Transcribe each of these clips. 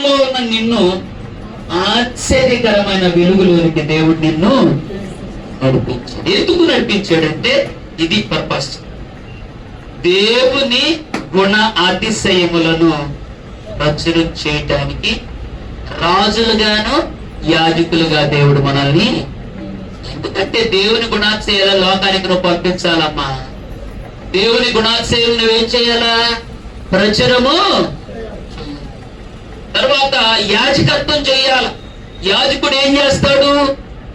చీకటిలో ఉన్న నిన్ను ఆశ్చర్యకరమైన వెలుగులోనికి దేవుడు నిన్ను నడిపించాడు. ఎందుకు నడిపించాడంటే ఇది పర్పస్. దేవుని గుణ అతిశయములను ప్రచురం చేయటానికి రాజులుగాను యాజకులుగా దేవుడు మనల్ని, ఎందుకంటే దేవుని గుణాతిశయాల లోకానికి నువ్వు పంపించాలమ్మా. దేవుని గుణాతిశయాలు నువ్వేం చేయాలా? ప్రచురము. తర్వాత యాజకత్వం చేయాలి. యాజకుడు ఏం చేస్తాడు?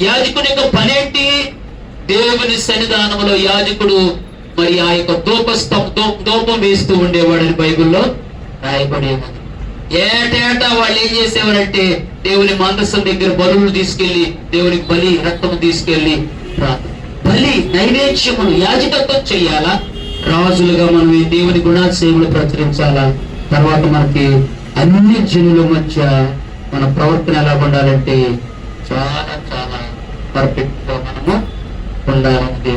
యాజకుడి యొక్క పనేంటి? దేవుని సన్నిధానంలో యాజకుడు మరి ఆ యొక్క ధూపం వేస్తూ ఉండేవాడని బైబిల్లో రాయబడి ఉంది. ఏటేటా వాళ్ళు ఏం చేసేవారంటే దేవుని మందసం దగ్గర బలులు తీసుకెళ్లి దేవునికి బలి రక్తం తీసుకెళ్లి బలి నైవేద్యములు యాజకత్వం చెయ్యాలా. రాజులుగా మనం ఈ దేవుని గుణాతిశయములు ప్రచురించాలా. తర్వాత మనకి అన్ని జనుల మధ్య మన ప్రవర్తన ఎలా ఉండాలంటే చాలా చాలా పర్ఫెక్ట్ గా మనము ఉండాలని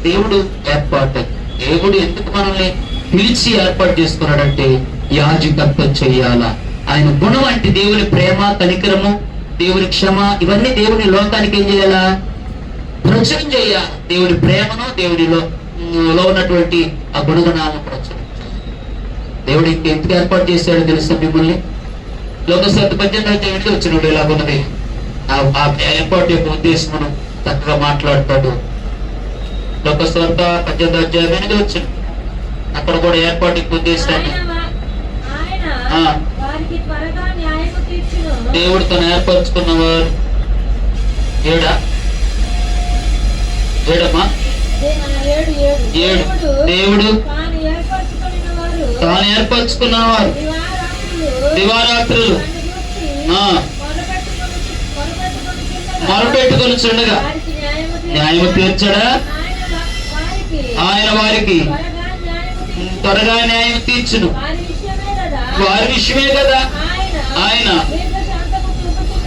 దేవుడు ఏర్పాటు. దేవుడు ఎందుకు మనల్ని పిలిచి ఏర్పాటు చేసుకున్నాడంటే యాజకత్వం చెయ్యాలా. ఆయన గుణం అంటే దేవుని ప్రేమ, కనికరము, దేవుని క్షమ, ఇవన్నీ దేవుని లోకానికి ఏం చేయాలా? ప్రచురం చేయాలి. దేవుని ప్రేమను, దేవునిలో ఉన్నటువంటి ఆ గుణగణాలను ప్రచురించాలి. దేవుడు ఇంకెందుకు ఏర్పాటు చేశాడో తెలుసా మిమ్మల్ని? లోకస్వార్థ 18 వచ్చినప్పుడు ఇలాగున్నది. ఆ ఏర్పాటు యొక్క ఉద్దేశం మనం చక్కగా మాట్లాడతాడు. లోకస్వార్థ 18 వచ్చింది. అక్కడ కూడా ఏర్పాటు యొక్క ఉద్దేశాన్ని దేవుడు తను ఏర్పరచుకున్నవారు ఏడమ్మా 7 దేవుడు తాను ఏర్పరచుకున్నవారు దివారాత్రులు మొరపెట్టుకొని చుండగా న్యాయము తీర్చడా. ఆయన వారికి త్వరగా న్యాయం తీర్చును. వారి విషయమే కదా ఆయన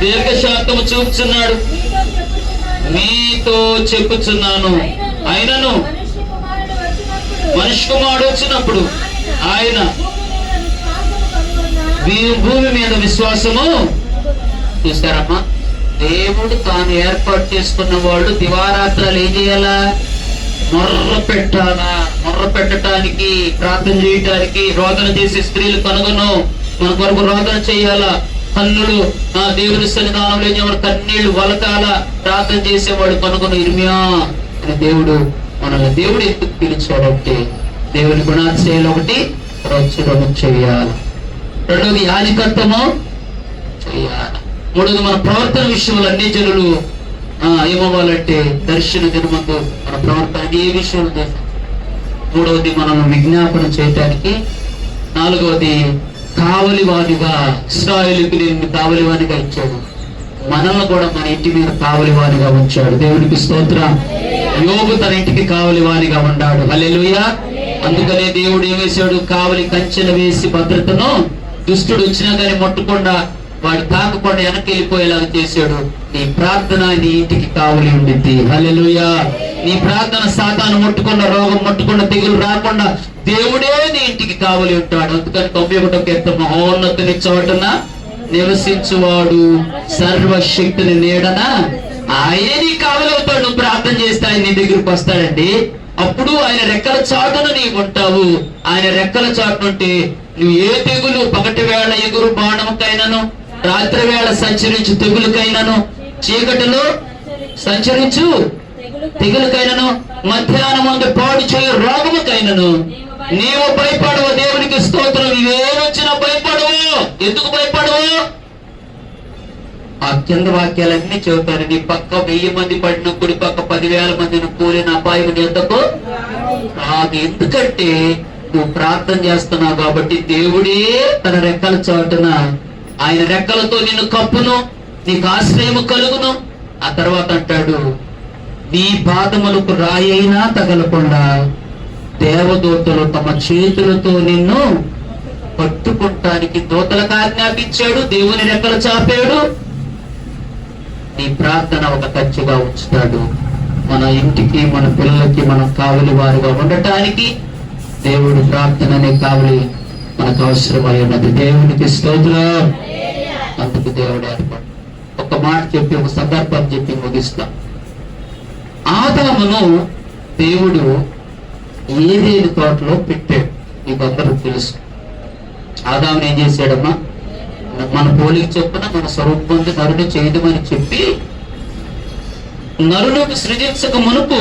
దీర్ఘశాంతము చూపుచున్నాడు. మీతో చెప్పుచున్నాను, ఆయనను మనిషి కుమారుడు వచ్చినప్పుడు ఆయన భూమి మీద విశ్వాసము. చూస్తారమ్మా, దేవుడు తాను ఏర్పాటు చేసుకున్న వాళ్ళు దివారాత్రాలు ఏం చేయాలా? మొర్ర పెట్టాలా. మొర్ర పెట్టడానికి, ప్రార్థన చేయటానికి, రోదన చేసే స్త్రీలు కనుగొను మన కొరకు రోదన చేయాలా. కన్నులు దేవుని సన్నిధానంలో కన్నీళ్లు వలకాల ప్రార్థన చేసేవాడు కనుగొను. ఇర్మియా అని దేవుడు మనల్ని దేవుడు ఎందుకు పిలిచాడంటే దేవుని గుణాతిశయాలు ఒకటి ప్రచురము చేయాలి. రెండోది యాజకత్వము చేయాలి. మూడోది మన ప్రవర్తన విషయంలో అన్ని జనులు ఏమవ్వాలంటే దర్శన దినమందు మన ప్రవర్తన ఏ విషయంలో చేస్తాం. మూడవది మనల్ని విజ్ఞాపన చేయటానికి. నాలుగవది కావలివానిగా, ఇశ్రాయేలుకి నేను కావలివానిగా ఇచ్చాడు. మనల్ని కూడా మన ఇంటి మీద కావలివానిగా ఉంచాడు. దేవునికి స్తోత్రం. యోబు తన ఇంటికి కావలివానిగా ఉన్నాడు. హల్లెలూయా. అందుకనే దేవుడు ఏం వేశాడు? కావలి కంచెలు వేసి భద్రతను, దుష్టుడు వచ్చినా కానీ ముట్టకుండా వాడు తాకకుండా వెనక్కి వెళ్ళిపోయేలాగా చేశాడు. నీ ప్రార్థన నీ ఇంటికి కావలి ఉండిద్ది. హల్లెలూయా. నీ ప్రార్థన సాతాను ముట్టుకున్న, రోగం ముట్టుకున్న, తెగులు రాకుండా దేవుడే నీ ఇంటికి కావలి ఉంటాడు. అందుకని 91వ కీర్తన, మహోన్నతుని చోటున నివసించువాడు సర్వశక్తిని నీడన ఆయనే నీ కావలి అవుతాడు. నువ్వు ప్రార్థన చేస్తే ఆయన నీ దగ్గరకు వస్తాడండి. అప్పుడు ఆయన రెక్కల చాటున నీవు ఉంటావు. ఆయన రెక్కల చాటునుంటే నువ్వు ఏ తెగులు, పగటి వేళ ఎగురు బాణముకైనను, రాత్రి వేళ సంచరించు తెగులుకైనను, చీకటిలో సంచరించు తెగులుకైనను, మధ్యాహ్నం ముందు పాడు చేయు రోగముకైనను నీవు భయపడవు. దేవునికి స్తోత్రం. ఇవేమొచ్చినా భయపడవు. ఎందుకు భయపడవు? ఆ కింద వాక్యాలన్నీ చెబుతారు. నీ పక్క 1000 మంది పడిన, కుడి పక్క 10,000 మందిని కూలిన అపాయం ఎందుకు రాదు. ఎందుకంటే నువ్వు ప్రార్థన చేస్తున్నావు కాబట్టి దేవుడే తన రెక్కల చాటున ఆయన రెక్కలతో నిన్ను కప్పును, నీకు ఆశ్రయము కలుగును. ఆ తర్వాత అంటాడు, నీ పాదములకు రాయి అయినా తగలకుండా దేవదూతలు తమ చేతులతో నిన్ను పట్టుకుంటానికి దూతలకు ఆజ్ఞాపించాడు. దేవుని రెక్కలు చాపాడు. నీ ప్రార్థన ఒక ఖర్చుగా ఉంచుతాడు. మన ఇంటికి, మన పిల్లలకి మనం కావలి వారిగా ఉండటానికి దేవుడు ప్రార్థన అనే కావలి మనకు అవసరమై ఉన్నది. దేవునికి స్తోత్రం. దేవుడు ఏర్పాటు. ఒక మాట చెప్పి, ఒక సందర్భం చెప్పి ముగిస్తా. ఆదామును దేవుడు ఏదేని తోటలో పెట్టాడు, మీకు అందరూ తెలుసు. ఆదామును ఏం చేశాడమ్మా? మన పోలిక చొప్పున మన స్వరూపం నరుని చేయడమని చెప్పి, నరునికి సృజించక మునుపు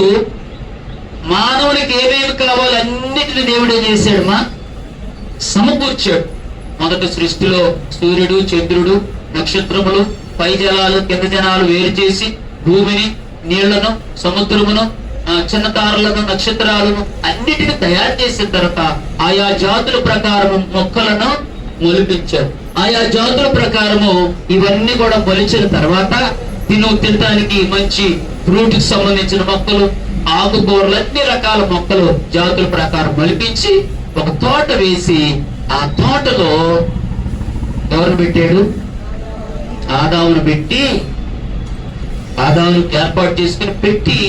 మానవునికి ఏమేమి కావాలో అన్నిటిని దేవుడు ఏం చేశాడమ్మా? సమకూర్చాడు. మొదటి సృష్టిలో సూర్యుడు, చంద్రుడు, నక్షత్రములు, పై జలాలు, కింద జలాలు వేరు చేసి భూమిని, నీళ్లను, సముద్రమును, చిన్న తారలను, నక్షత్రాలను అన్నిటిని తయారు చేసిన తర్వాత ఆయా జాతుల ప్రకారము మొక్కలను మొలిపించారు. ఆయా జాతుల ప్రకారము ఇవన్నీ కూడా మొలిచిన తర్వాత తినడానికి మంచి ఫ్రూట్ కి సంబంధించిన మొక్కలు, ఆకుకూరలు, అన్ని రకాల మొక్కలు జాతుల ప్రకారం మొలిపించి ఒక తోట వేసి, ఆ తోటలో ఎవరు పెట్టాడు? ఆదామును పెట్టి, ఆదామును ఏర్పాటు చేసుకుని పెట్టి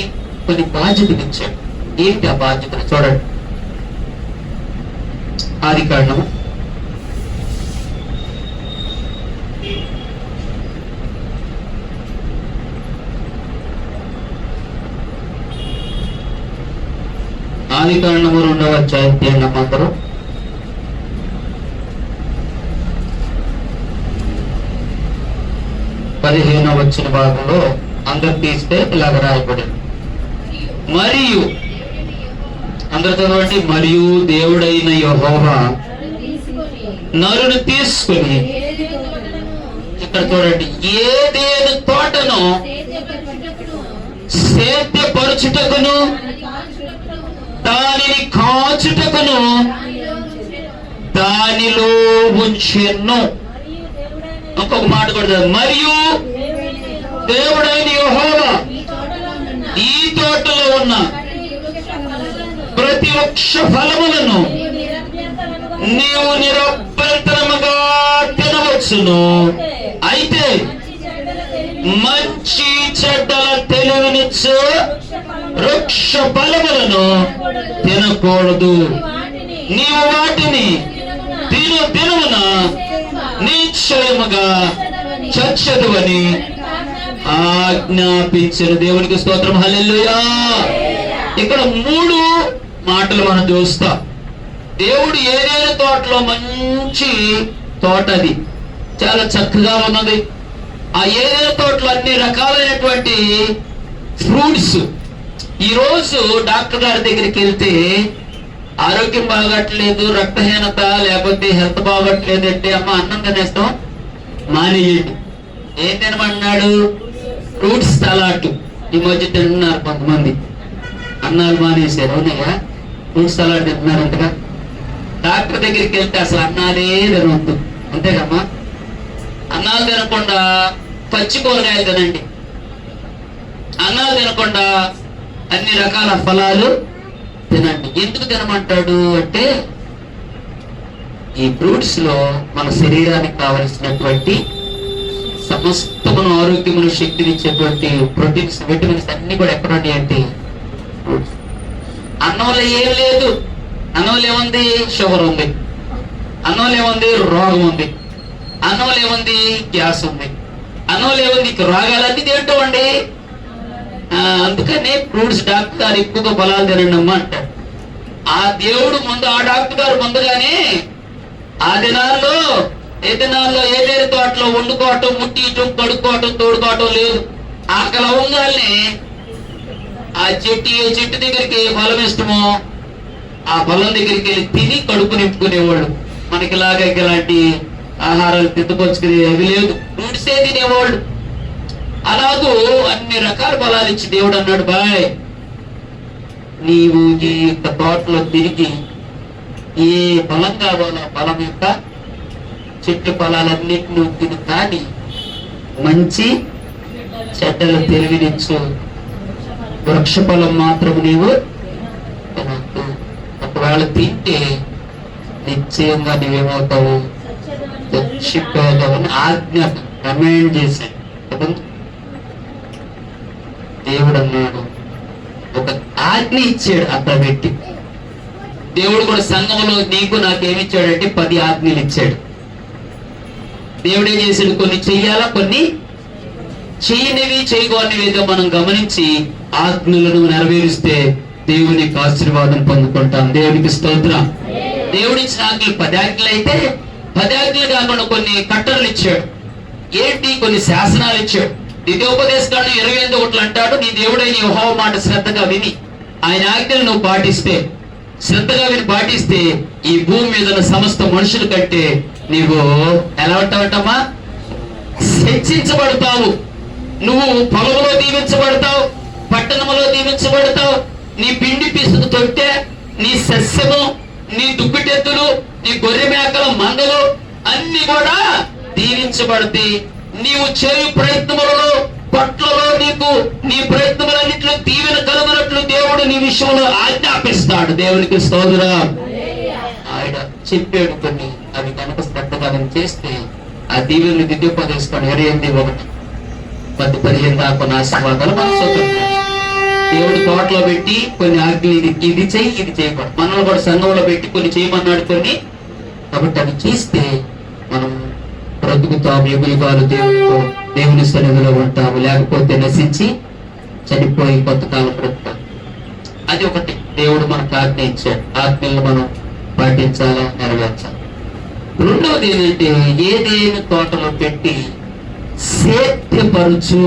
కొన్ని బాధ్యతలు ఇచ్చాడు. ఏంటి ఆ బాధ్యతలు? చూడండి, ఆదికాండం 2వ అధ్యాయం తీయండి అందరూ. 15వ వచ్చిన భాగంలో అందరు తీస్తే ఇలాగ రాయబడింది. మరియు అందరు చదవండి. మరియు దేవుడైన యెహోవా నరుని తీసుకుని, ఇక్కడ చూడండి, ఏదేను తోటను సేద్యపరచుటకును దానిని కాచుటకును దానిలో ఉంచెను. ఇంకొక మాట కూడా, మరియు దేవుడైన యెహోవా ఈ తోటలో ఉన్న ప్రతి వృక్ష ఫలములను నీవు నిరభ్యంతరముగా తినవచ్చును. అయితే మంచి చెడ్డల తెలివినిచ్చు వృక్ష ఫలములను తినకూడదు. నీవు వాటిని దినమున నిశ్చయముగా చచ్చదువని ఆజ్ఞాపించిన దేవునికి స్తోత్రం. హల్లెలూయా. ఇక్కడ 3 మాటలు మనం చూస్తాం. దేవుడు ఏదైనా తోటలో మంచి తోట, అది చాలా చక్కగా ఉన్నది. ఆ ఏదైనా తోటలో అన్ని రకాలైనటువంటి ఫ్రూట్స్. ఈరోజు డాక్టర్ గారి దగ్గరికి వెళ్తే ఆరోగ్యం బాగట్లేదు, రక్తహీనత, లేకపోతే హెల్త్ బాగట్లేదు అంటే, అమ్మ అన్నం తినేస్తాం మానేయండి. ఏం తినమన్నాడు? Fruits salad. ఈ మధ్య తింటున్నారు కొంతమంది, అన్నాలు మానేశారు. అవునయ్యా, ఫ్రూట్స్ సలాడ్ తింటున్నారంటగా. డాక్టర్ దగ్గరికి వెళ్తే అసలు అన్నాలే తినవద్దు, అంతేకమ్మా. అన్నాలు తినకుండా పచ్చి కూరగాయలు తినండి, అన్నాలు తినకుండా అన్ని రకాల ఫలాలు తినండి. ఎందుకు తినమంటాడు అంటే, ఈ ఫ్రూట్స్ లో మన శరీరానికి కావలసినటువంటి సమస్తమును, ఆరోగ్యమును, శక్తినిచ్చేటువంటి ప్రోటీన్స్, విటమిన్స్ అన్ని కూడా ఎక్కడ ఉన్నాయి అంటే ఫ్రూట్స్. అన్నంలో ఏం లేదు. అన్నంలో ఏముంది? షుగర్ ఉంది. అన్నంలో ఏముంది? రోగం ఉంది. అన్నంలో ఏముంది? గ్యాస్ ఉంది. అన్నంలో ఏముంది? రోగాలన్నీ తింటూ అండి. అందుకనే ఫ్రూట్స్ డాక్టర్ గారు ఎక్కువగా ఫలాలు తినండి అమ్మా అంటారు. ఆ దేవుడు ముందు, ఆ డాక్టర్ గారు ముందుగానే ఆ దినాల్లో, ఏ దినాల్లో ఏదేది తోటలో వండుకోవటం, ముట్టియటం, కడుక్కోవటం, తోడుకోవటం లేదు. ఆకలి అవ్వగానే ఆ చెట్టు, ఏ చెట్టు దగ్గరికి ఏ ఫలం ఇష్టమో ఆ ఫలం దగ్గరికి వెళ్ళి తిని కడుపు నింపుకునేవాళ్ళు. మనకి ఇలాగ ఇలాంటి ఆహారాలు తిట్టుకొచ్చుకునే అవి లేదు, ఫ్రూట్సే తినేవాళ్ళు. అలాగూ అన్ని రకాల ఫలాలు ఇచ్చి దేవుడు అన్నాడు, బాయ్ నీవు ఈ యొక్క తోటలో తిరిగి ఏ ఫలం కావాలో ఫలం యొక్క చెట్టు ఫలాలన్నింటినీ తిని, కానీ మంచి చెడ్డలు తెలివినిచ్చు వృక్ష ఫలం మాత్రం నీవు తినద్దు. ఒకవేళ తింటే నిశ్చయంగా నీవేమవుతావు? చచ్చిపోతావని ఆజ్ఞ కమాండ్ చేశాడు. దేవుడు అన్నాడు, ఒక ఆజ్ఞ ఇచ్చాడు అక్కడ పెట్టి. దేవుడు కూడా సంఘంలో నీకు నాకేమిచ్చాడంటే 10 ఆజ్ఞలు ఇచ్చాడు. దేవుడే చేసాడు, కొన్ని చెయ్యాలా, కొన్ని చేయనివి చేయకూడనివి ఏదో మనం గమనించి ఆజ్ఞలను నెరవేరిస్తే దేవునికి ఆశీర్వాదం పొందుకుంటాం. దేవునికి స్తోత్రం. దేవుడిచ్చిన ఆజ్ఞలు 10 ఆజ్ఞలు అయితే 10 ఆజ్ఞలు కాకుండా కొన్ని కట్టడలు ఇచ్చాడు. ఏంటి? కొన్ని శాసనాలు ఇచ్చాడు. ద్వితీయోపదేశకాండం 28 అంటాడు, నీ దేవుడైన యెహోవా మాట శ్రద్ధగా విని ఆయన ఆజ్ఞలు నువ్వు పాటిస్తే, శ్రద్ధగా విని పాటిస్తే ఈ భూమి మీద ఉన్న సమస్త మనుషుల కంటే నీవు ఎలా ఉంటావటమ్మా? హెచ్చించబడతావు. నువ్వు పొలంలో దీవించబడతావు, పట్టణంలో దీవించబడతావు. నీ పిండి పిసుకు తొట్టె, నీ సస్యము, నీ దుప్పిటెత్తులు, నీ గొర్రె మేకల మందలు అన్ని కూడా దీవించబడతాయి. నీవు చేయు ప్రయత్నములలో పట్లలో నీకు నీ ప్రయత్నములన్నింటిలో దీవెన కలుగునట్లు దేవుడు నీ విషయంలో ఆజ్ఞాపిస్తాడు. దేవునికి స్తోత్రం. ఆయన చెప్పాడు కొన్ని, అవి కనుక శ్రద్ధగా చేస్తే ఆ దీవెనలు దిద్దుపదేసుకొని 28:10-15 దాకా ఆశీర్వాదాలు మన స్వతంత్రం. దేవుడు తోటలో పెట్టి కొన్ని ఆజ్ఞలు, ఇది చెయ్యి, ఇది చేయకూడదు. మనల్ని కూడా సంఘంలో పెట్టి కొన్ని చేయమన్నాడు కొన్ని. కాబట్టి అవి చేస్తే మనం బ్రతుకుతాము, యుగాలు దేవుని సన్నిధిలో ఉంటాము. లేకపోతే నశించి చనిపోయి కొంతకాలం బ్రతుకుతాం. అది ఒకటి దేవుడు మనకు ఆజ్ఞ ఇచ్చాడు. ఆజ్ఞలను మనం పాటించాలా, నెరవేర్చాలి. రెండవది ఏంటంటే, ఏదేని తోటలో పెట్టి సేద్యపరుచు,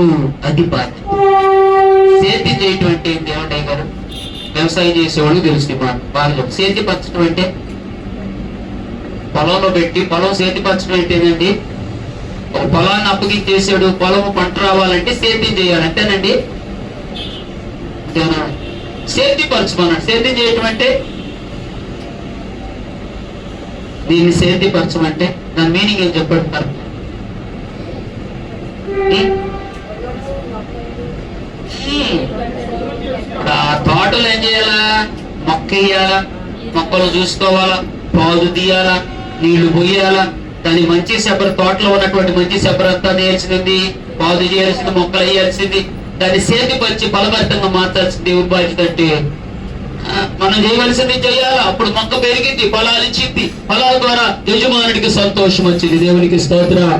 అది బాధ్యత. సేద్యం చేయటం అంటే ఏంటి ఏమంటాయి గారు? వ్యవసాయం చేసేవాళ్ళు తెలుసు బాగా. సేద్యపరచడం అంటే పొలంలో పెట్టి పొలం సేద్యపరచడం అంటే ఏంటండి? ఒక పొలాన్ని అప్పగించేసాడు, పొలం పంట రావాలంటే సేద్యం చేయాలి, అంతేనండి. సేద్యపరచమన్నాడు. సేద్యం చేయటం అంటే, దీన్ని సేద్యపరచమంటే దాని మీనింగ్ ఏం చెప్పాడు? ఆ తోటలు ఏం చేయాలా? మొక్క వేయాలా, మొక్కలు చూసుకోవాలా, పాదు తీయాలా, నీళ్లు పోయాలా, దాని మంచి శబర, తోటలో ఉన్నటువంటి మంచి శబరంతా నేర్చింది, పాదు చేయాల్సింది, మొక్కలు వేయాల్సింది, దాన్ని సేద్యపరిచి ఫలభరితంగా మార్చాల్సింది దేవుడి బాధ్యత. అంటే మనం చేయవలసింది చేయాలా, అప్పుడు మొక్క పెరిగింది, ఫలాలు ఇచ్చింది, ఫలాల ద్వారా యజమానుడికి సంతోషం వచ్చింది. దేవునికి స్తోత్రం.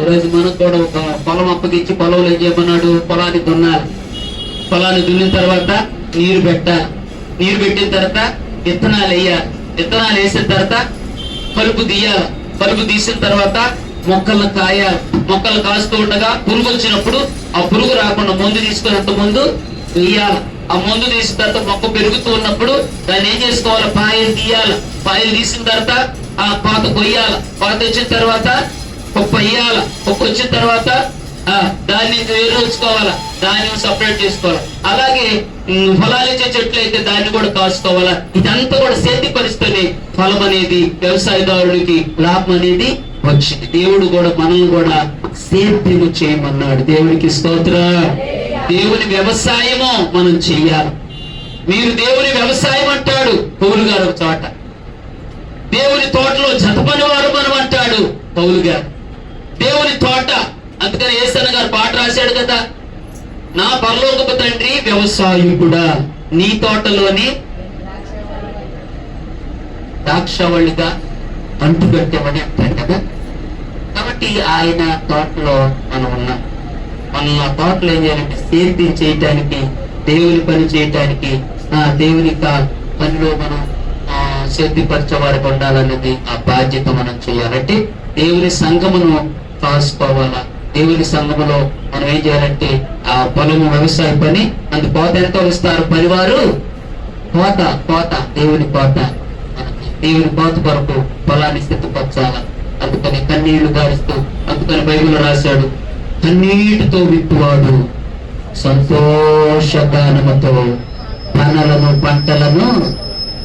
ఈరోజు మనకు కూడా ఒక పొలం అప్పగించి పొలంలో ఏం చేయమన్నాడు? పొలాన్ని దున్నాలి. పొలాన్ని దున్నిన తర్వాత నీరు పెట్టాలి. నీరు పెట్టిన తర్వాత విత్తనాలు వేయాలి. విత్తనాలు వేసిన తర్వాత కలుపు తీయాలి. కలుపు తీసిన తర్వాత మొక్కలను కాయాలి. మొక్కలు కాస్తూ ఉండగా పురుగు వచ్చినప్పుడు ఆ పురుగు రాకుండా మందు తీసుకున్నంత ముందు వేయాలి. ఆ మందు తీసిన తర్వాత మొక్క పెరుగుతూ ఉన్నప్పుడు దాన్ని ఏం చేసుకోవాలి? పాయలు తీయాలి. పాయలు తీసిన తర్వాత ఆ పాత కొయ్యాలి. పాత వచ్చిన తర్వాత కుప్ప వేయాలి. కుప్ప వచ్చిన తర్వాత దాన్ని వేరుకోవాలా, దాన్ని సపరేట్ చేసుకోవాలి. అలాగే ఫలాలు ఇచ్చే చెట్లు అయితే దాన్ని కూడా కాసుకోవాలా. ఇదంతా కూడా సేద్యపరిస్తేనే ఫలం అనేది, వ్యవసాయదారుడికి లాభం అనేది వచ్చింది. దేవుడు కూడా మనల్ని కూడా సేద్యము చేయమన్నాడు. దేవునికి స్తోత్రం. దేవుని వ్యవసాయము మనం చెయ్యాలి. మీరు దేవుని వ్యవసాయం అంటాడు పౌలు గారు ఒక చోట. దేవుని తోటలో జతపని వారు మనం అంటాడు పౌలు గారు. దేవుని తోట, అందుకని యేసన్న గారు పాట రాశాడు కదా, నా పరలోకపు తండ్రి వ్యవసాయకుడా, నీ తోటలోని ద్రాక్షవల్లిగా అంటుకట్టేమని అంటాడు కదా. కాబట్టి ఆయన తోటలో మనం ఉన్నాం. మనం ఆ తోటలో ఏం చేయాలంటే సేద్యం చేయటానికి, దేవుని పని చేయటానికి, దేవుని పనిలో మనం సేద్యపరిచే వారికి ఉండాలన్నది ఆ బాధ్యత మనం చేయాలంటే దేవుని సంఘమును కాసుకోవాలా. దేవుని సంఘములో మనం ఏం చేయాలంటే ఆ పొలము వ్యవసాయ పని, అందు కోత ఎంతో ఇస్తారు పనివారు, కోత దేవుని కోత, దేవుని కోత కొరకు పొలాన్ని స్థితిపరచాల. అందుకని కన్నీళ్లు గారుస్తూ, అందుకని బైబిల్ రాశాడు, కన్నీటితో విత్తువాడు సంతోషగానముతో పంటలను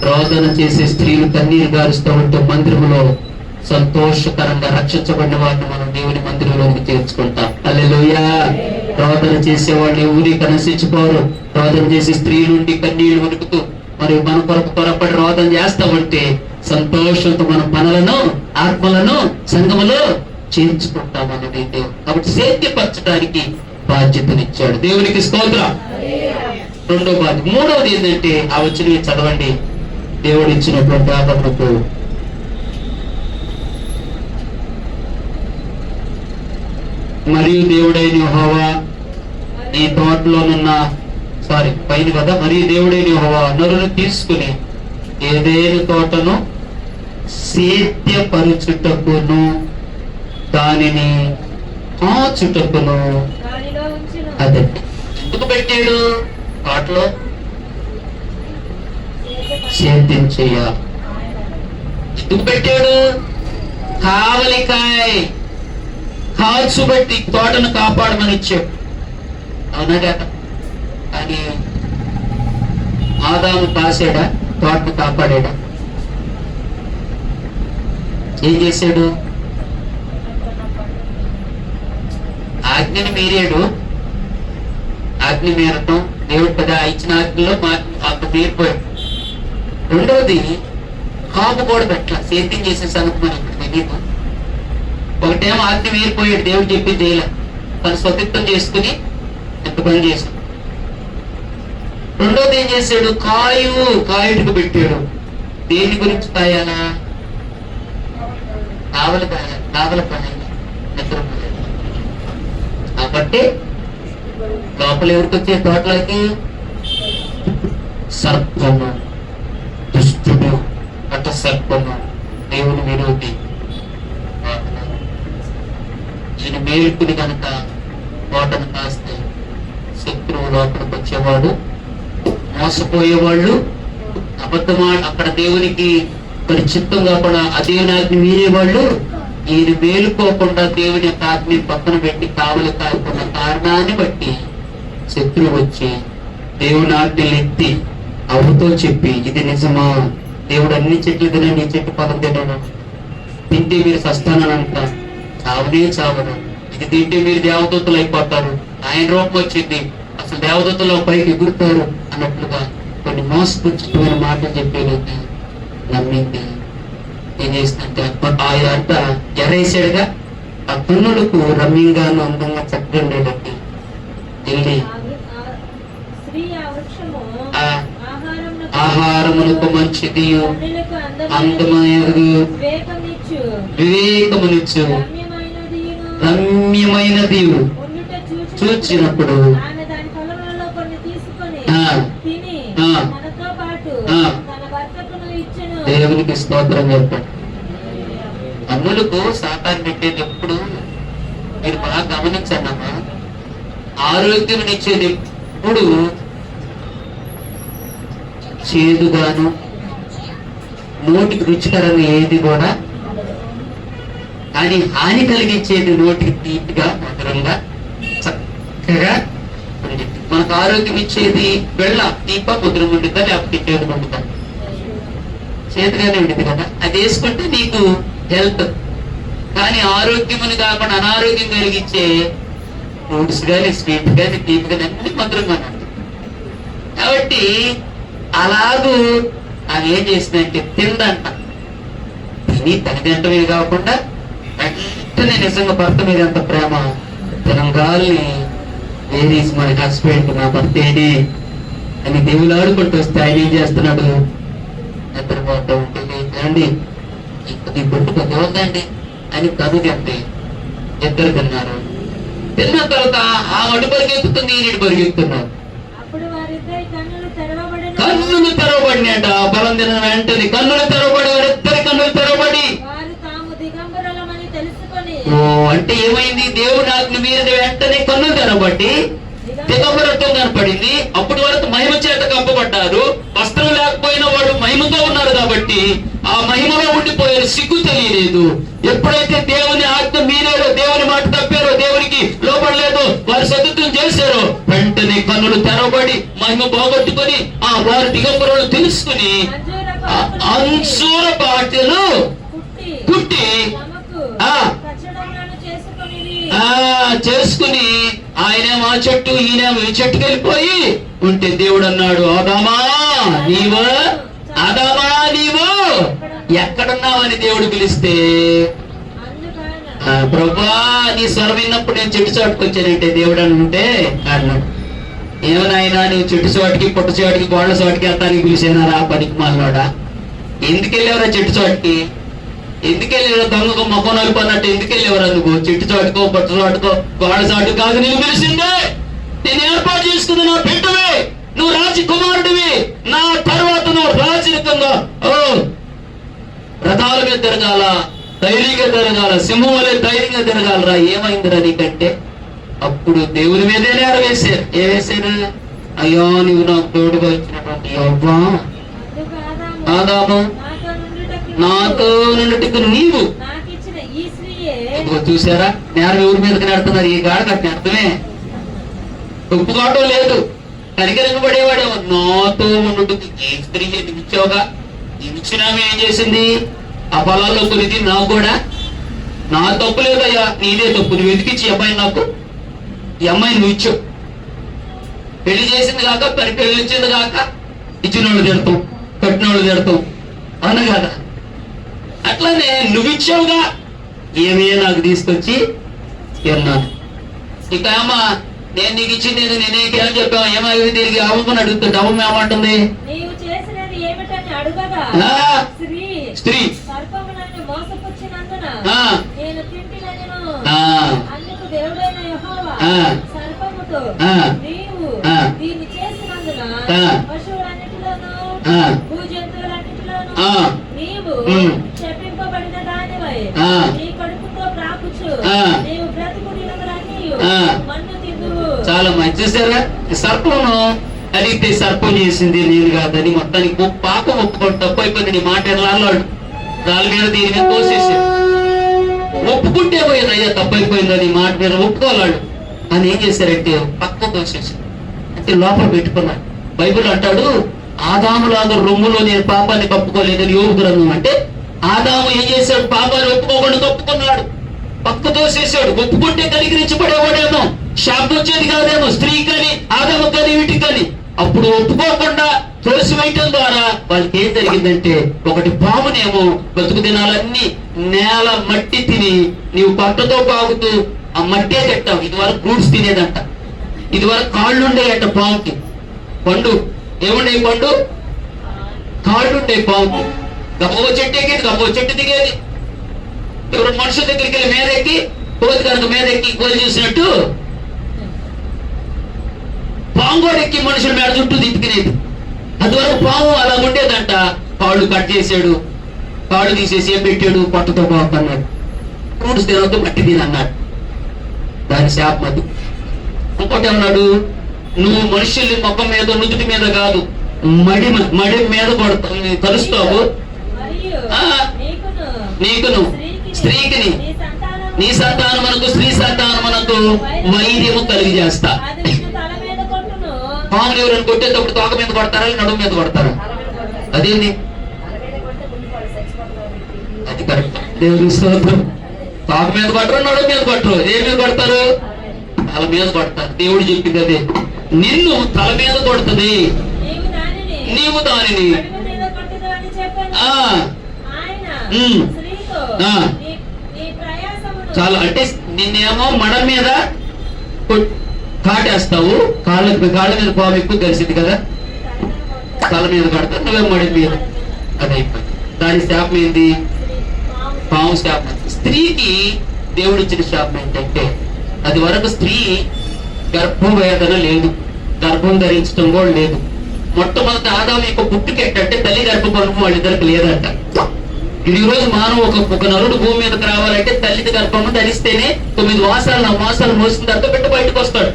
రోదన చేసే స్త్రీలు కన్నీరు గారుస్తూ ఉంటే మందిరములో సంతోషకరంగా రక్షించబడిన వారిని మనం దేవుని మందిరంలోకి చేర్చుకుంటాం. హల్లెలూయా. రోదన చేసేవాళ్ళు ఎవరి నశించిపోరు. రోదన చేసే స్త్రీ నుండి కన్నీళ్లు వణుకుతూ మరి మన కొరకు త్వరపడి రోదన చేస్తామంటే సంతోషంతో మన పనులను, ఆత్మలను సంఘములో చేర్చుకుంటాం అన్నది దేవుడు. కాబట్టి సేద్యపరచడానికి బాధ్యతనిచ్చాడు. దేవునికి స్తోత్రం. రెండో బాధ్యత. మూడవది ఏంటంటే ఆ వచ్చినవి చదవండి. దేవుడు ఇచ్చినటువంటి ఆదరణకు మరియు దేవుడైన యెహోవా ఈ తోటలోనున్న పైన కదా, మరియు దేవుడైన యెహోవా నరును తీసుకుని ఏదేను తోటను సేద్యపరుచుటకును దానిని కాచుటకును అదే ఎందుకు పెట్టాడు తోటలో? సేద్యం చెయ్యాలి. ఎందుకు పెట్టాడు? కావలికాయ కాల్చు బట్టి తోటను కాపాడమని ఇచ్చాడు. అవునా కదా? కానీ ఆదాము కాసాడా? తోటను కాపాడాడా? ఏం చేశాడు? ఆజ్ఞని మీరాడు. ఆజ్ఞ మీరటం దేవుడు కదా ఇచ్చిన ఆజ్ఞలో మాకు మీరిపోయాడు. రెండవది కాపు కూడా పెట్ట సేద్యం చేసే సంగతి మనకు తెలియదు. ఒకటేమో ఆజ్ఞ మీరిపోయాడు, దేవుడు చెప్పి చేయలే, తను స్వతిత్వం చేసుకుని ఎంత పని చేశాడు. రెండోది ఏం చేశాడు? కాయుడికి పెట్టాడు. దేని గురించి కాయాలా? కావలి కాయాలి నిద్రపోయాడు. కాబట్టి లోపల ఎవరికి వచ్చే తోటలకి సర్పము, దుష్టుడు, అట సర్పము, దేవుని విరోధి. ఈయన మేలుకుని కనుక తోటను కాస్తే శత్రువు లోపలికి వచ్చేవాడు, మోసపోయేవాళ్ళు, అక్కడ దేవునికి మరి చిత్తం కాకుండా ఆ దేవుని ఆజ్ఞ మీరేవాళ్ళు. ఈయన మేలుకోకుండా దేవుని యొక్క ఆజ్ఞ పక్కన పెట్టి కావలి కాకుండా కారణాన్ని బట్టి శత్రువు వచ్చి దేవుని ఆజ్ఞలు ఎత్తి అవుతో చెప్పి ఇది నిజమా, దేవుడు అన్ని చెట్లు తినండి, ఈ చెట్టు పదం తినను, తింటే మీరు సస్తానంట, చావనే చావను, ఇది తింటే మీరు దేవదూతలు అయిపోతారు, ఆయన రూపం వచ్చింది, అసలు దేవదూతలు పైకి ఎగురుతారు అన్నట్లుగా కొన్ని మోసపుచ్చుకున్న మాటలు చెప్పేది నమ్మింది. ఏం చేస్తుంటే అంట ఎరేసాడుగా ఆ కన్నులకు రమ్యంగాను అందంగా చక్కగా ఉండేటట్టు వెళ్ళి ఆహారములకు మంచిది, అందమైనది, వివేకమునిచ్చు, రమ్యమైనది చూచినప్పుడు దేవునికి స్తోత్రం చెప్పండి. కన్నులకు సాతాను పెట్టేది ఎప్పుడు మీరు బాగా గమనించండి అమ్మా. ఆరోగ్యం ఇచ్చేది ఎప్పుడు చేదుగాను, నోటికి రుచికరంగా ఏది కూడా, కానీ హాని కలిగించేది నోటికి తీపిగా, మధురంగా, చక్కగా ఉంది. మనకు ఆరోగ్యం ఇచ్చేది బెళ్ళ తీప మధురం ఉంటుందా, లేకపోతే చేదు ఉంటుందా? చేతిగానే ఉంటుంది కదా, అది వేసుకుంటే నీకు హెల్త్. కానీ ఆరోగ్యముని కాకుండా అనారోగ్యం కలిగించే ఫ్రూట్స్ కానీ, స్వీట్ కానీ, తీపి కానీ అన్ని మధురంగా ఉంటుంది. కాబట్టి అలాగూ ఆమె ఏం చేసిందంటే తిందంట. తిని తల్లిదండ్రులు కాకుండా వెంటనే నిజంగా భర్త మీద ఎంత ప్రేమ, తినంగాల్ని వేర్ ఈజ్ మై హస్బెండ్, నా భర్త ఏది అని దేవుడు ఆడుకుంటూ వస్తే ఆయన ఏం చేస్తున్నాడు? నిద్రపోతూ ఉంటుంది. అండి ఈ బొట్టు కొద్ది అవుతుందండి అని కనుగంటే ఇద్దరు తిన్నారు. తిన్న తర్వాత ఆ అడు పరిగెత్తుతుంది, ఈయన పరిగెత్తున్నారు. కన్నులు తెరవబడినట. బలం తిన వెంటనే కన్నులు తెరవబడి, వారిద్దరి కన్నులు తెరవబడి, అంటే ఏమైంది? దేవుడు ఆజ్ఞ మీద వెంటనే కన్నులు తెరవబడి దిగంబరత్వం కనపడింది. అప్పటి వరకు మహిమ చేత కప్పబడ్డారు. వస్త్రం లేకపోయినా వాడు మహిమతో ఉన్నారు కాబట్టి ఆ మహిమలో ఉండిపోయారు, సిగ్గు తెలియలేదు. ఎప్పుడైతే దేవుని ఆజ్ఞ మీరారో, దేవుని మాట తప్పారో, దేవునికి లోపడలేదు, వారు సతత్వం చేశారో, వెంటనే కన్నులు తెరవబడి మహిమ పోగొట్టుకొని వారు దిగంబరులు తెలుసుకుని అంశూర పాటలు కుట్టి చేసుకుని ఆయనేమో ఆ చెట్టు, ఈయనేమో ఈ చెట్టుకి వెళ్ళిపోయి ఉంటే దేవుడు అన్నాడు, ఆదామా నీవు ఎక్కడున్నావని దేవుడు పిలిస్తే, ప్రభా నీ స్వరం విన్నప్పుడు నేను చెట్టు చోటుకు వచ్చానంటే దేవుడు అని ఉంటే అన్నాడు, ఏమనైనా నువ్వు చెట్టు చోటికి, పుట్ట చోటికి, గోడల చోటికి వెళ్తానికి పిలిచానా? రా పనికి మాలోడా, ఎందుకు వెళ్ళేవరా చెట్టు చోటికి? ఎందుకెళ్ళారు దొంగకు మొఖం నలుపన్నట్టు ఎందుకెళ్ళేవారు నువ్వు? చెట్టు చాటుకో, పట్టు చాటుకో, గోడ చాటు కాదు నేను పిలిచిందే. నేను ఏర్పాటు చేసుకుంది నా బిడ్డవే, నువ్వు రాజకుమారుడివి, నా తర్వాత నువ్వు రాజరికంగా రథాల మీద తిరగాల, ధైర్యంగా తిరగాల, సింహం వలె ధైర్యంగా తిరగాలరా. ఏమైందిరా నీకంటే? అప్పుడు దేవుని మీదే నేరం వేశారు. ఏ వేశారు? అయ్యో నువ్వు నాకు తోడుగా వచ్చినటువంటి అవ్వా ఆదాము, నాతో నుండికి నీవు. చూసారా నేరం ఎవరి మీదకి నెడుతున్నారు? ఈ గాడ కట్టిన అర్థమే ఒప్పుకోవటం లేదు. కనికరింపబడేవాడేమో నాతో ఉండుటకు ఏ స్త్రీ ఇచ్చావుగా, ఇచ్చినామే ఏం చేసింది? ఆ పొలాల్లో కొనిది నాకు కూడా. నా తప్పు లేదయ్యా, నీదే తప్పు. నువ్వు వెతికిచ్చి ఈ అమ్మాయి నాకు, ఈ అమ్మాయి నువ్వు ఇచ్చావు. పెళ్లి చేసింది కాక, పెళ్లి ఇచ్చింది కాక ఇచ్చిన వాళ్ళు తిడతాం, కట్టిన వాళ్ళు తిడతాం, అవును కదా? అట్లానే నువ్వు ఇచ్చావుగా, ఏమే నాకు తీసుకొచ్చి తిన్నాను. ఇక అమ్మ నేను నీకు ఇచ్చింది నేనేం చెప్పావు? ఏమైంది తిరిగి అవ్వమని అడుగుతుంది. అవ్వం ఏమంటుంది? స్త్రీ చాలా మంచి. చూసారా సర్పమును అడిగితే సర్పం చేసింది నేను కాదని మొత్తానికి పాపం ఒప్పుకోండి, తప్పు అయిపోయింది. నీ మాట ఎలాడు దాని మీద దీని మీద కోసేసాడు. ఒప్పుకుంటే పోయింది, అయ్యా తప్పు అయిపోయింది అని మాట మీద ఒప్పుకోవాలాడు అని ఏం చేశారంటే పక్క కోసేసాడు. అంటే లోపల పెట్టుకున్నాడు. బైబిల్ అంటాడు ఆదాములాగా రొమ్ములో నేను పాపాన్ని కప్పుకోలేదని యోబు గ్రంథం. అంటే ఆదాము ఏం చేశాడు? పాపాన్ని ఒప్పుకోకుండా కప్పుకున్నాడు, పక్క తోసేసాడు. ఒప్పుకుంటే కనికరించబడేవాడేమో, శాపం వచ్చేది కాదేమో స్త్రీ కానీ ఆదాము కానీ వీటికి కానీ. అప్పుడు ఒప్పుకోకుండా తోసివేయటం ద్వారా వాళ్ళకి ఏం జరిగిందంటే, ఒకటి పామునేమో బతుకు దినాలన్నీ నేల మట్టి తిని నీవు పట్టతో పాగుతూ ఆ మట్టే తిట్టావు. ఇది వరకు ఫ్రూట్స్ తినేదంట, ఇది వరకు కాళ్ళు ఉండేయంట పాముకి. పండు ఏముండే పండు? కాళ్ళు ఉండే పాముకి. గబ్బో చెట్టు ఎక్కేది, గబ్బో చెట్టు దిగేది. ఎవరు మనుషుల దగ్గరికి వెళ్ళి మీద ఎక్కి కోతి కనుక మీద ఎక్కి కోతి చూసినట్టు పాము కూడా ఎక్కి మనుషుల మీద చుట్టూ తిప్పుకునేది. అందువరకు పాము అలా ఉండేదంట. కాళ్ళు కట్ చేసాడు, కాళ్ళు తీసేసి ఏం పెట్టాడు? పట్టుతో పాపు అన్నాడు. ఫ్రూట్స్ తినవద్దు, మట్టి తిని అన్నాడు. దాని శాపం అది. ఇంకోటి ఏమన్నాడు? నువ్వు మనుషుల్ని మొక్క మీద నుదుటి మీద కాదు మడి మీద కలుస్తావు. నీకును స్త్రీకిని నీ సంతానమునకు స్త్రీ సంతానమునకు వైర్యము కలిగి చేస్తా. పాములు ఎవరైనా కొట్టేటప్పుడు తోక మీద కొడతారా, నడుము మీద కొడతారా? అదేంటి? అది కరెక్ట్. దేవుని స్తోత్రం. తోక మీద కొట్టరు, నడుము మీద కొట్టరు. ఏ మీద కొడతారు? తల మీద కొడతారు. దేవుడు చెప్పింది అదే. నిన్ను తల మీద కొడుతుంది, నీవు దానిని చాలా. అంటే నిన్నేమో మడ మీద కాటేస్తావు, కాళ్ళ మీద పాము ఎక్కువ కలిసింది కదా, తల మీద కడతావు, నువ్వే మడి మీద. అది అయిపోయింది. దాని శాపం ఏంటి? పాము శాపం. స్త్రీకి దేవుడు ఇచ్చిన శాపం ఏంటంటే, అది వరకు స్త్రీ గర్భవేదన లేదు, గర్భం ధరించడం కూడా లేదు. మొట్టమొదటి ఆదాము యొక్క పుట్టుకెట్టంటే తల్లి గర్భపరుపు వాళ్ళిద్దరికి లేదంట. ఈ రోజు మానవ ఒక నరుడు భూమి మీదకి రావాలంటే తల్లి గర్భము ధరిస్తేనే 9 మాసాలు మోసిన తర్వాత బిడ్డ బయటకు వస్తాడు.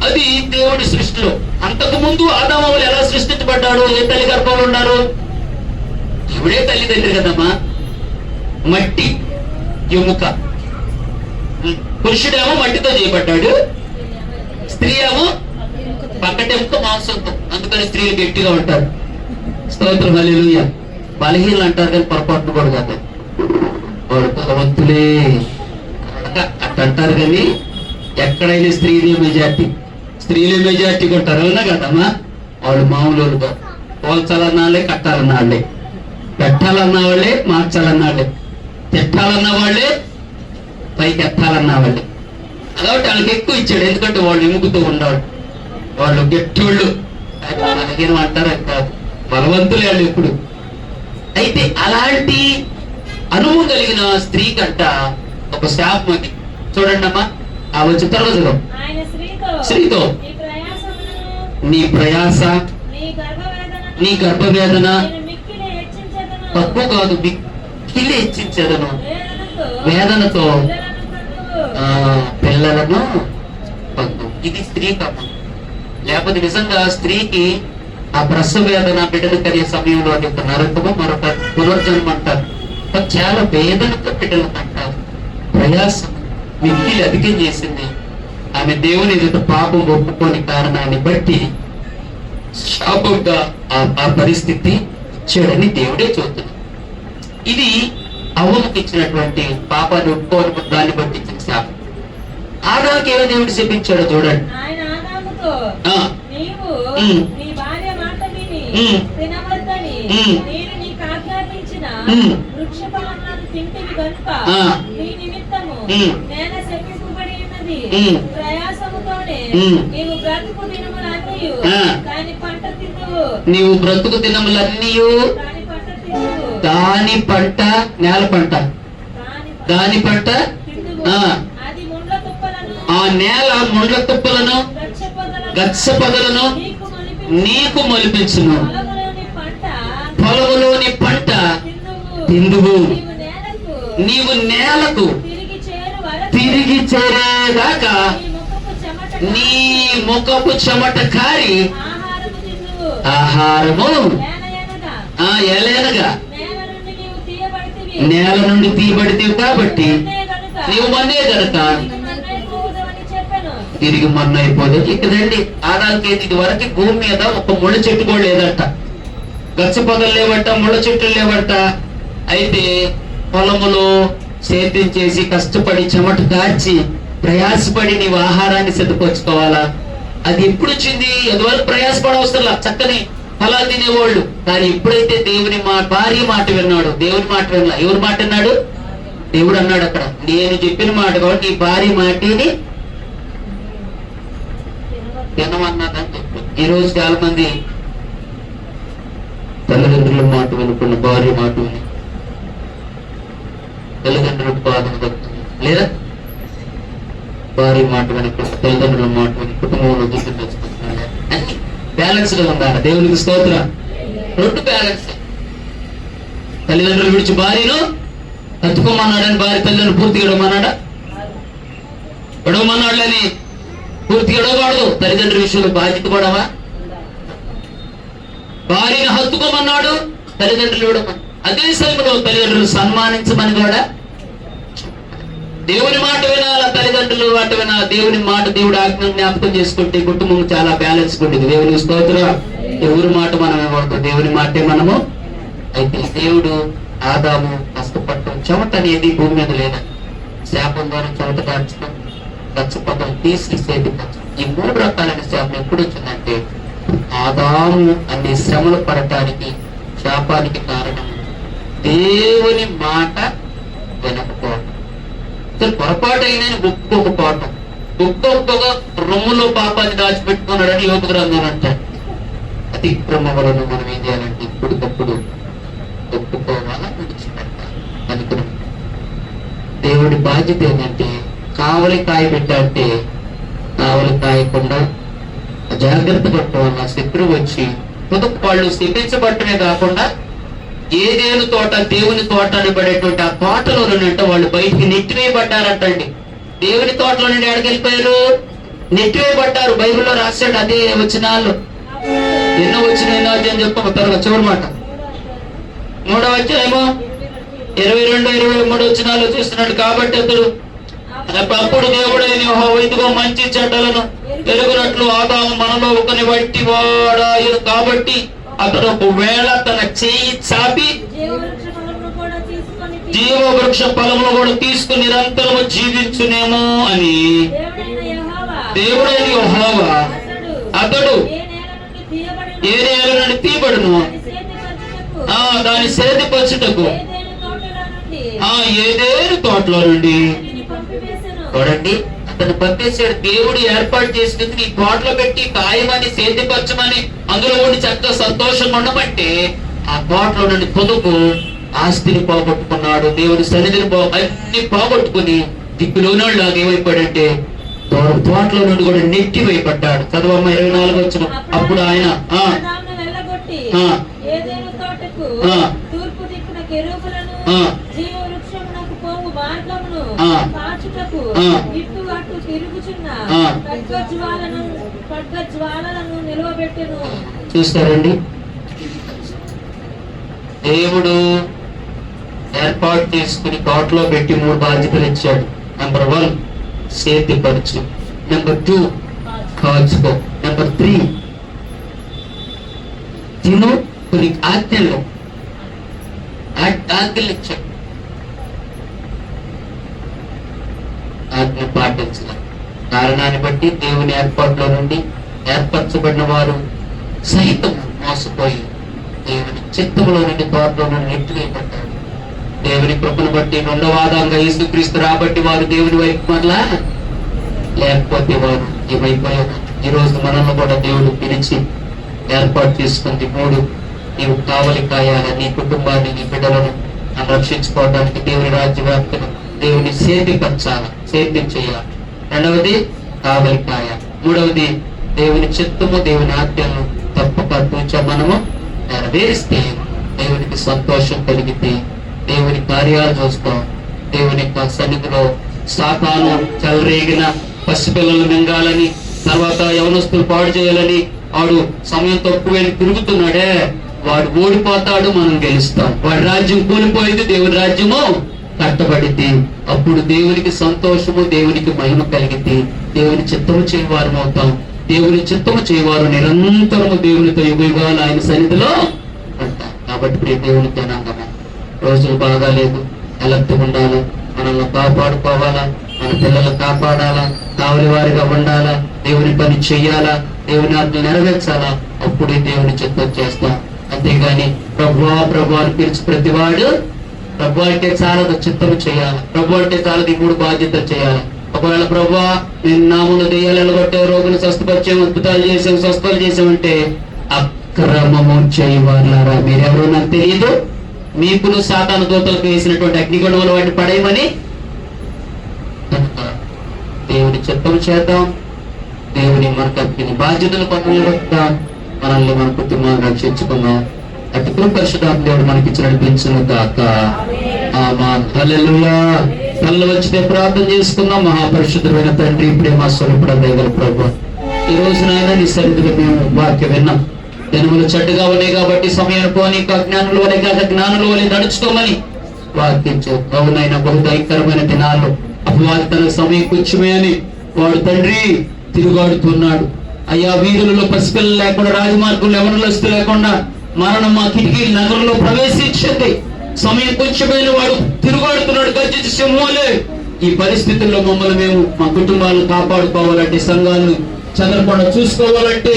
అది దేవుడి సృష్టిలో. అంతకు ముందు ఆదాము ఎలా సృష్టించబడ్డాడు? ఏ తల్లి గర్భంలో ఉన్నారు? ఇవిడే తల్లిదండ్రి కదమ్మా. మట్టి ఎముక. పురుషుడేమో మట్టితో చేయబడ్డాడు, స్త్రీ ఏమో పక్కటెముక మాంసంతో. అందుకని స్త్రీలు గట్టిగా ఉంటారు. స్తోత్రం హల్లెలూయా. బలహీనలు అంటారు కానీ పొరపాటును కూడా కాదు, వాడు బలవంతులే అట్ట అంటారు. కానీ ఎక్కడైనా స్త్రీలే మెజార్టీ కొంటారు, అవునా కదమ్మా? వాళ్ళు మామూలు పోల్చాలన్నాళ్ళే, కట్టాలన్నాళ్ళే, పెట్టాలన్న వాళ్ళే, మార్చాలన్న వాళ్ళే, తిట్టాలన్న వాళ్ళే, పైకి ఎత్తాలన్న వాళ్ళే. కాబట్టి వాళ్ళకి ఎక్కువ ఇచ్చాడు. ఎందుకంటే వాళ్ళు ఎముగుతూ ఉన్నాడు, వాళ్ళు గట్టిళ్ళు. బలహీనం అంటారు కాదు, బలవంతులే వాళ్ళు ఎప్పుడు. అయితే అలాంటి అనుభవం కలిగిన స్త్రీ కంట ఒక శాపం ఉంది. చూడండి అమ్మా, ఆ వచ్చి తర్వాత ఆయన స్త్రీతో నీ ప్రయాస నీ గర్భవేదన తక్కువ కాదు, మిక్కిలి హెచ్చించదను, వేదనతో పిల్లలను పొందు. ఇది స్త్రీ కమ్మ. లేకపోతే నిజంగా స్త్రీకి ఆ ప్రసవ వేదన బిడ్డలు కలిగే సమయంలో ఒక నరకము, మరొక పునర్జన్మ అంటారు. చాలా వేదనతో బిడ్డలు అంటారు. ప్రయాసం మిక్కిలి అధికం చేసింది. ఆమె దేవుని ఎదుట పాపం ఒప్పుకోని కారణాన్ని బట్టి శాపంగా ఆ పరిస్థితి చెడని దేవుడే చూస్తున్నాడు. ఇది అవ్వకి ఇచ్చినటువంటి పాపాన్ని ఒప్పుకోని దాన్ని బట్టి ఇచ్చిన శాపం. ఆదాముకి ఏమో దేవుడు చెప్పించాడో చూడండి. నీవు బ్రతుకు దినములన్నీ దాని పంట, నేల పంట, దాని పంట, ఆ నేల ముండ్ల తుప్పలను గచ్చ పొదలను నీకు మొలిపించును, పొలములోని పంట తిందువు, నీవు నేలకు తిరిగి చేరేదాకా నీ ముఖపు చెమట కారి ఆహారము ఎలయనగా నేల నుండి తీయబడితేవి కాబట్టి నీవు మన్నే గనక తిరిగి మన్ను అయిపోలేదు. ఇక్కడండి ఆదాలకి ఇది వరకు భూమి మీద ఒక ముళ్ళ చెట్టు కూడా లేదంట, గచ్చ పొదలు లేవంట, ముళ్ళ చెట్లు లేవంట. అయితే పొలములో సేద్యం చేసి కష్టపడి చెమట కార్చి ప్రయాసపడి నీవు ఆహారాన్ని సిద్ధపరచుకోవాలా. అది ఎప్పుడు వచ్చింది? ఎదువరకు ప్రయాసపడవసరంలా, చక్కని ఫలాలు తినేవాళ్ళు. కానీ ఎప్పుడైతే దేవుని భార్య మాట విన్నాడు, దేవుని మాట వినలా. ఎవరి మాట విన్నాడు? దేవుడు అన్నాడు అక్కడ, నేను చెప్పిన మాట కాబట్టి ఈ భార్య మాటిని తినమన్నదని చెప్పి. ఈ రోజు చాలా మంది తల్లిదండ్రుల మాట వినుకున్న భార్య మాట విని తల్లిదండ్రులకు బాధను దక్కుతుంది, లేదా భార్య మాట వినకుండా తల్లిదండ్రుల మాట విని కుటుంబంలో దూరం తెచ్చుకుంటున్నాడు. అన్ని బ్యాలెన్స్ గా ఉండాలి. దేవునికి స్తోత్రం. రెండు బ్యాలెన్స్. తల్లిదండ్రులు విడిచి భార్యను హత్తుకోమన్నాడని భార్య తల్లిదండ్రులు పూర్తిగా ఇడవమన్నాడా? ఇడవమన్నాడులని పూర్తిగా ఇడవకూడదు. తల్లిదండ్రుల విషయంలో బాధ్యత కూడావా? భార్యను హత్తుకోమన్నాడు, తల్లిదండ్రులు ఇవ్వడం. అదే సమయంలో తల్లిదండ్రులు సన్మానించమని కూడా. దేవుని మాట వినాలా, తల్లిదండ్రులు మాట వినాలా. దేవుని మాట, దేవుడి ఆజ్ఞను జ్ఞాపకం చేసుకుంటే కుటుంబం చాలా బ్యాలెన్స్ ఉంటుంది. దేవుని స్తోత్రం. ఎవరి మాట మనం ఇవ్వకూడదు, దేవుని మాటే మనము. అయితే దేవుడు ఆదాము కష్టపడటం, చెమట అనేది భూమి మీద లేదా, శాపం ద్వారా చెమట కార్చడం, గచ్చపదం తీసి సేదించడం. ఈ 3 రకాలైన శాపం ఎప్పుడు వచ్చిందంటే ఆదాము అనే శ్రమలు పడటానికి, శాపానికి కారణం దేవుని మాట వినకపోవడం. పొరపాటు అయినా ఒప్పుకోకపోవటం. ఒక్కొక్కగా రొమ్ములో పాపాన్ని దాచిపెట్టుకున్నాడని యోగ గ్రంథం అంటాడు. అతిక్రమ వలన మనం ఏం చేయాలంటే ఇప్పటికప్పుడు ఒప్పుకోవాలా, విడిచిపెట్టాలి అనుకున్నాం. దేవుడి బాధ్యత ఏంటంటే కావలి కాయ పెట్టాలంటే కావలి కాయకుండా జాగ్రత్త పడటం వల్ల శత్రువు వచ్చి వాళ్ళు శపించబట్టమే కాకుండా ఏదేను తోట, దేవుని తోట అనబడేటువంటి ఆ తోటలో నుండి వాళ్ళు బయటికి నెట్టివేయబడ్డారంటండి. దేవుని తోటలో నుండి ఎక్కడికెళ్ళిపోయారు? నెట్టివేయబడ్డారు. బైబిల్లో రాశాడు అదే వచనాలు. ఎన్నో వచ్చిన అని చెప్పాము. తర్వాత చివరి మాట 3వ అధ్యాయము 22, 23 వచనాలు చూస్తున్నాడు. కాబట్టి అప్పుడు దేవుడైన యెహోవా ఇదిగో మంచి చెడ్డలను ఎరుగునట్లు ఆదాము మనలో ఒకని బట్టి వాడాయను. కాబట్టి అతడు ఒకవేళ తన చేయి చాపి జీవవృక్ష ఫలములు కూడా తీసుకుని నిరంతరము జీవించునేమో అని దేవుడైన యెహోవా అతడు ఏ నేల నుండి తీయబడును దాని సేద్యపరచుటకు ఏదేను తోటలో నుండి. చూడండి, అతను పంపేశాడు. దేవుడు ఏర్పాటు చేసినందుకు నీ తోటలో పెట్టి కాయమని సేద్యపరచమని అందులో ఉండి చక్కగా సంతోషంగా ఉండమంటే ఆ తోటలో నుండి పొదుపు ఆస్తిని పోగొట్టుకున్నాడు, దేవుని సన్నిధిని అన్ని పోగొట్టుకుని దిక్కులోనాళ్ళలాగా ఏమైపోయాడంటే తోటలో నుండి కూడా నెట్టి వేయబడ్డాడు. చదవమ్మ 24 వచ్చిన. అప్పుడు ఆయన చూస్తారండి, దేవుడు ఏర్పాటు చేసుకుని తోటలో పెట్టి 3 బాధ్యతలు ఇచ్చాడు. నెంబర్ 1 సేద్యపరచు, నెంబర్ 2 కాచుకో, నెంబర్ 3 తిను. కొన్ని ఆజ్ఞలు ఇచ్చాడు, ఆజ్ఞ పాటించాలి. కారణాన్ని బట్టి దేవుని ఏర్పాటులో నుండి ఏర్పరచబడిన వారు సైతం మోసపోయి దేవుని చిత్తములో నుండి తోటలో నుండి నెట్టివేయబడ్డారు. దేవుని కృపను బట్టి 2వ ఆదాంగా యేసుక్రీస్తు రాబట్టి వారు దేవుని వైపు మరలా, లేకపోతే వారు ఏమైపోయారు. ఈ రోజు మనల్ని కూడా దేవుడు పిలిచి ఏర్పాటు చేసుకుంది. 3 నీవు కావలి కాయాల, నీ కుటుంబాన్ని, నీ బిడ్డలను రక్షించుకోవడానికి దేవుని రాజ్య వ్యాప్తిని దేవుని సేద్యపరచాల, సేద్యం చేయాలి. 2వది కావలి కాయాలి. 3వది దేవుని చిత్తము, దేవుని ఆజ్ఞలను తప్పక తూచా మనము నెరవేరిస్తే దేవునికి సంతోషం కలిగితే దేవుని కార్యాలు చూస్తాం. దేవుని యొక్క సన్నిధిలో సాతాను చెలరేగిన పసిపిల్లలు మింగాలని, తర్వాత యవనస్తులు పాడు చేయాలని వాడు సమయం తక్కువ తిరుగుతున్నాడే, వాడు ఓడిపోతాడు, మనం గెలుస్తాం. వాడి రాజ్యం కూలిపోయింది, దేవుని రాజ్యము కట్టబడింది. అప్పుడు దేవునికి సంతోషము, దేవునికి మహిమ కలిగింది. దేవుని చిత్తము చేయవారు అవుతాం. దేవుని చిత్తము చేయవారు నిరంతరము దేవునితో యుగాలు ఆయన సన్నిధిలో ఉంటాం. కాబట్టి దేవుని జనాంగమే, రోజులు బాగాలేదు, ఎలక్ట్గా ఉండాలా, మనల్ని కాపాడుకోవాలా, మన పిల్లలు కాపాడాలా, కావలి వారిగా ఉండాలా, దేవుని పని చెయ్యాలా, దేవుని ఆజ్ఞలు నెరవేర్చాలా. అప్పుడే దేవుని చిత్తం చేస్తాం. అంతేగాని ప్రభువా ప్రభు అని పిలిచి ప్రతివాడు ప్రభు అంటే చాలదు, చిత్తము చేయాలి. ప్రభు అంటే చాలదు, ఈ 3 బాధ్యతలు చేయాలి. ఒకవేళ ప్రభువా నేను నామమున దెయ్యాలు వెళ్ళగొట్టే, రోగులు స్వస్థపరిచాము, అద్భుతాలు చేసాము, స్వస్థలు చేసామంటే అక్రమము చేయవారులారా, మీరెవరో నాకు తెలియదు, మీకును సాతాను దూతలకు వేసినటువంటి అగ్నిగుండములు వాటిని పడేయమని. దేవుని చిత్తము చేద్దాం, దేవుని మనకు బాధ్యతలు పొందగలుగుతాం, మనల్ని మన కుటుంబాన్ని రక్షించుకుందాం. అతి పరిశుద్ధాత్మ దేవుడు మనకి ఇచ్చి నడిపించును గాక. ఆమేన్. హల్లెలూయా. కళ్ళు వచ్చితే ప్రార్థన చేసుకుందాం. మహాపరిశుద్ధమైన తండ్రి, ప్రేమ స్వరూపుడ దయగల ప్రభువా, ఈ రోజునైనా నీ సన్నిధిలో మేము వాక్యం విన్నాం. దినములు చెడ్డగా ఉన్నాయి కాబట్టి సమయాన్ని పోనీ జ్ఞానులు వలె కాక జ్ఞానులు వలె నడుచుకోమని వాక్యించు. అవునైనా బహుదైకరమైన దినాల్లో అపవాది తన సమీకూర్చమే అని వాడు తండ్రి తిరుగాడుతున్నాడు. అయ్యా, వీధులలో పసిపిల్లలు లేకుండా, రాజమార్గంలో ఎవరు లేకుండా మరణం మా కిటికీ నగరంలో ప్రవేశించింది. సమయం కొంచెమైన వాడు తిరుగాడుతున్నాడు గర్జించి సింహాలే. ఈ పరిస్థితుల్లో మమ్మల్ని మేము మా కుటుంబాలను కాపాడుకోవాలంటే, సంఘాలను చదవకుండా చూసుకోవాలంటే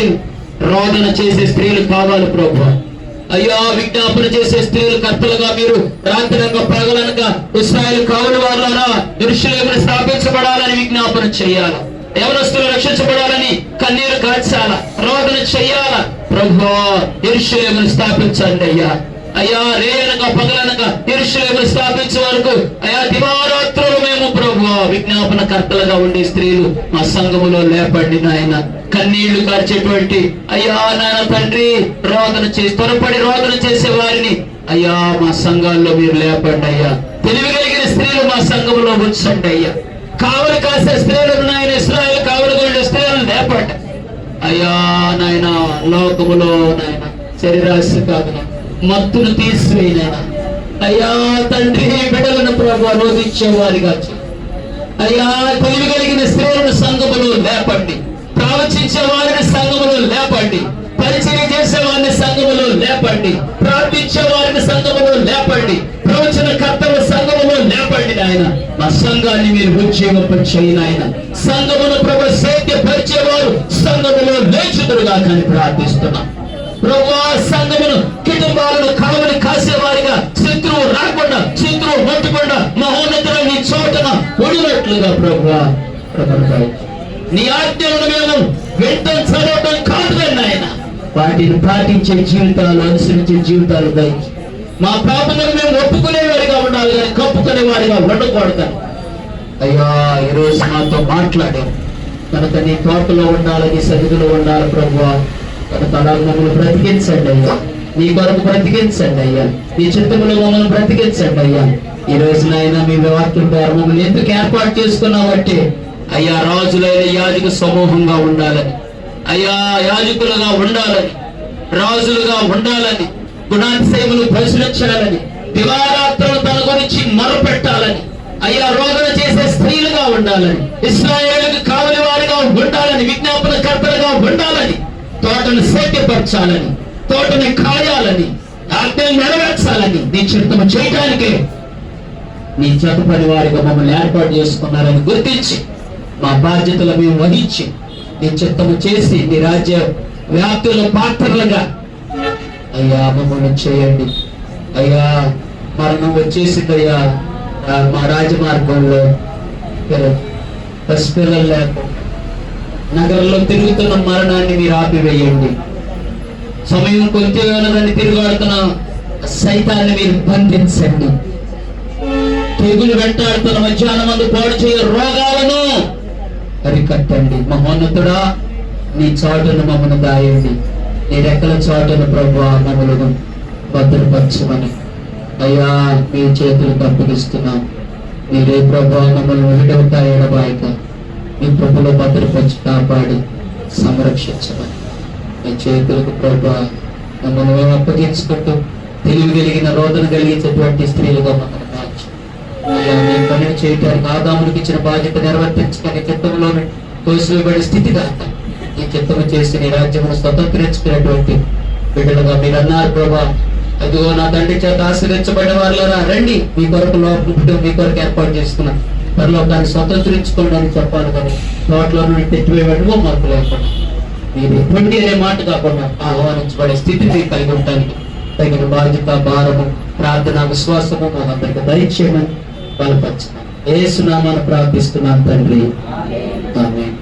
రోదన చేసే స్త్రీలు కావాలి ప్రభువా. అయ్యా, విజ్ఞాపన చేసే స్త్రీలు కర్తలుగా మీరు రాత్రిగా పగలనగా ఇశ్రాయేలు కావలి వారులారా యెరూషలేమును స్థాపించబడాలని విజ్ఞాపన చేయాలి. యవనస్తులు రక్షించబడాలని కన్నీరు కార్చాల, రోదన చెయ్యాల. ప్రభువా, యెరూషలేమును స్థాపించండి అయ్యా. అయ్యా, రేయనగా పగలనగా యెరూషలేమును స్థాపించే వరకు అయ్యా దివారాత్రులు మేము ప్రభువా విజ్ఞాపన కర్తలుగా ఉండే స్త్రీలు మా సంఘములో లేపండి నాయన. కన్నీళ్లు కార్చేటువంటి అయ్యా నాయన తండ్రి, రోదన చేసి త్వరపడి రోదన చేసే వారిని అయ్యా మా సంఘాల్లో మీరు లేపండి అయ్యా. తెలివి కలిగిన స్త్రీలు మా సంఘములో ఉంచండి అయ్యా. కావలి కాసే స్త్రీలను నాయన, ఇశ్రాయేలు కావలి ఉండే స్త్రీలను లేపండి అయ్యా నాయన. లోకములో నాయన శరీరాశ కాదు మత్తును తీసివేయనైనా అయ్యా తండ్రి, బిడ్డలను ప్రభు రోధించే వారిగా అయ్యా. తెలివి కలిగిన స్త్రీలను సంఘములో లేపండి, ప్రవచించే వారిని సంఘములో లేపండి, పరిచయం చేసే వారిని సంఘములో లేపండి, ప్రార్థించే వారిని సంఘములో లేపండి, ప్రవచన కర్తల సంఘములో లేపండి నాయన. మా సంఘాన్ని మీరు ఉజ్జీవింపచేయండి నాయన. సంఘమును ప్రభు సేద్యపరిచేవారు సంఘములో లేచుదురుగా కానీ ప్రార్థిస్తున్నాం ప్రభువా. సంఘమును కుటుంబాలను కావలి కాసేవారిగా శత్రువు రాకుండా, శత్రువు ముట్టకుండా మహోన్నతుల నీ చోటన ఉండినట్లుగా ప్రభువా నీ ఆజ్ఞలను మేము వింటం చదవటం కాదు నాయన, వాటిని పాటించే జీవితాలు, అనుసరించే జీవితాలు దయచేయండి. మా పాపములను మేము ఒప్పుకునేవారిగా ఉండాలి కానీ కప్పుకునేవారిగా ఉండకూడదు. అయ్యా ఈరోజు నాతో మాట్లాడారు కనుక నీ తోటలో ఉండాలి, నీ సన్నిధిలో ఉండాలి ప్రభువా. కనుక అలా మమ్మల్ని బ్రతికించండి అయ్యా, నీ కొరకు బ్రతికించండి అయ్యా, నీ చిత్తములో మమ్మల్ని బ్రతికించండి అయ్యా. ఈ రోజు నాయన మీ వాక్యం ద్వారా మమ్మల్ని ఎందుకు ఏర్పాటు చేసుకున్నామంటే అయ్యా రాజులైన యాజక సమూహంగా ఉండాలని, అయ్యా యాజకులుగా ఉండాలని, రాజులుగా ఉండాలని, గుణాతిశయములు ప్రచురించాలని, దివారాత్రులు తన గురించి మొరపెట్టాలని, అయ్యా రోదన చేసే స్త్రీలుగా ఉండాలని, ఇశ్రాయేలుకు కావలి వారిగా ఉండాలని, విజ్ఞాపనకర్తలుగా ఉండాలని, తోటను సేద్యపరచాలని, తోటని కాయాలని, ఆజ్ఞలు నెరవేర్చాలని నీ చిత్తము చేయటానికే నీ చేత పని వారిగా మమ్మల్ని ఏర్పాటు చేసుకున్నారని గుర్తించి మా బాధ్యతలు మేము వహించి నీ చిత్తము చేసి నీ రాజ్య వ్యాప్తుల పాత్రలుగా అయ్యా మమ్మల్ని చేయండి. అయ్యా మరణం వచ్చేసిందయ్యా మా రాజమార్గంలో, పసిపిల్లలు లేకుండా నగరంలో తిరుగుతున్న మరణాన్ని మీరు ఆపివేయండి. సమయం కొంచెం తిరుగాడుతున్న సైతాన్ని మీరు బంధించండి. తెగులు వెంటాడుతున్న మధ్యాహ్నం మందు పాడు చేయ రోగాలను అరికట్టండి. మహోన్నతుడా నీ చాటును మమ్మల్ని దాయండి, నీ రెక్కల చాటును ప్రభువా మమ్మల్ని భద్రపరచమని అయ్యా మీ చేతులకు అప్పగిస్తున్నాం. మీరే ప్రభువా మమ్మల్ని విడవక ఎడబాయక మీ ప్రభులో భద్రపరిచి కాపాడి సంరక్షించమని మీ చేతులకు ప్రభువా మమ్మల్ని మేము అప్పగించుకుంటూ తెలివి కలిగిన రోదన కలిగించేటువంటి స్త్రీలుగా మమ్మల్ని మార్చి అయ్యా మీ పనిని చేయటానికి ఆదామునికి ఇచ్చిన బాధ్యత నిర్వర్తించుకొని చిత్తంలో తోసివేయబడే స్థితి దాకా ఈ చిత్తము చేసి నీ రాజ్యమును స్వతంత్రించుకునేటువంటి బిడ్డలుగా మీరు అన్నారు ప్రభా. అదిగో నా తండ్రి చేత ఆశీర్వించబడిన వాళ్ళరా రండి, మీ కొరకు లోపల మీ కొరకు ఏర్పాటు చేసుకున్నాం, పరలోకాన్ని స్వతంత్రించుకోండి అని చెప్పాలి. కానీ తోటలో నుండి తెచ్చివేయబడివో మార్పు లేకుండా మీరు ఎటువంటి అనే మాట కాకుండా ఆహ్వానించబడే స్థితి మీరు కలిగి ఉండటానికి తగిన బాధ్యత, భారము, ప్రార్థన, విశ్వాసము మా అందరికి దయచేయమని బలపరచమని యేసు నామమున ప్రార్థిస్తున్నాను తండ్రి, ఆమేన్.